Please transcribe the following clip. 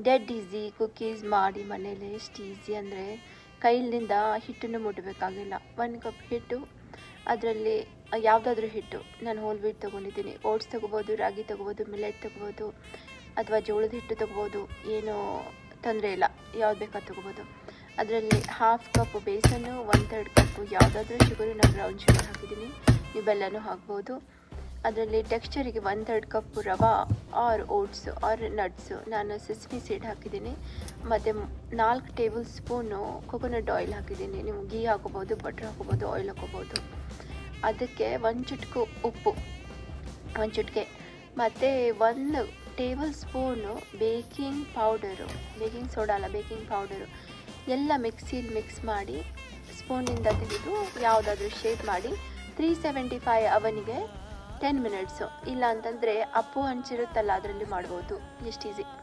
Dead easy cookies ಮಾಡಿ ಮನೇಲಿ ಎಷ್ಟು ಈಸಿ ಅಂದರೆ ಕೈಲಿಂದ ಹಿಟ್ಟನ್ನು ಮುಟ್ಟಬೇಕಾಗಿಲ್ಲ. 1 ಕಪ್ ಹಿಟ್ಟು, ಅದರಲ್ಲಿ ಯಾವುದಾದ್ರೂ ಹಿಟ್ಟು, ನಾನು ಹೋಲ್ ವೀಟ್ ತೊಗೊಂಡಿದ್ದೀನಿ. ಓಟ್ಸ್ ತೊಗೋಬೋದು, ರಾಗಿ ತೊಗೋಬೋದು, ಮಿಲೆಟ್ ತೊಗೋಬೋದು, ಅಥವಾ ಜೋಳದ ಹಿಟ್ಟು ತೊಗೋಬೋದು, ಏನೂ ತೊಂದರೆ ಇಲ್ಲ, ಯಾವ್ದು ಬೇಕಾದ್ರೂ ತೊಗೋಬೋದು. ಅದರಲ್ಲಿ 1/2 ಕಪ್ ಬೇಸನ್ನು, 1/3 ಕಪ್ಪು ಯಾವುದಾದ್ರೂ ಶುಗರು, ನಾನು ಬ್ರೌನ್ ಶುಗರ್ ಹಾಕಿದ್ದೀನಿ, ನೀವು ಬೆಲ್ಲನೂ ಹಾಕ್ಬೋದು. ಅದರಲ್ಲಿ ಟೆಕ್ಸ್ಚರಿಗೆ 1/3 ಕಪ್ ರವಾ ಆರ್ ಓಟ್ಸ್ ಆರ್ ನಟ್ಸು, ನಾನು ಸೆಸಮಿ ಸೀಡ್ ಹಾಕಿದ್ದೀನಿ. ಮತ್ತು 4 ಟೇಬಲ್ ಸ್ಪೂನು ಕೊಕೊನಟ್ ಆಯಿಲ್ ಹಾಕಿದ್ದೀನಿ. ನೀವು ಗೀ ಹಾಕೋಬೋದು, ಬಟ್ರ್ ಹಾಕೋಬೋದು, ಆಯಿಲ್ ಹಾಕೋಬೋದು. ಅದಕ್ಕೆ 1 ಚುಟ್ಕು ಉಪ್ಪು, 1 ಚುಟ್ಕೆ, ಮತ್ತು 1 table spoon baking powder, baking soda ಅಲ್ಲ, ಬೇಕಿಂಗ್ ಪೌಡರು ಎಲ್ಲ ಮಿಕ್ಸಿಲಿ ಮಿಕ್ಸ್ ಮಾಡಿ ಸ್ಪೂನಿಂದ ತೆಗೆದು ಯಾವುದಾದ್ರೂ ಶೇಪ್ ಮಾಡಿ 375 ಅವನಿಗೆ 10 ಮಿನಿಟ್ಸು. ಇಲ್ಲ ಅಂತಂದರೆ ಅಪ್ಪು ಹಂಚಿರುತ್ತಲ್ಲ, ಅದರಲ್ಲಿ ಮಾಡ್ಬೋದು. ಎಷ್ಟು ಈಸಿ.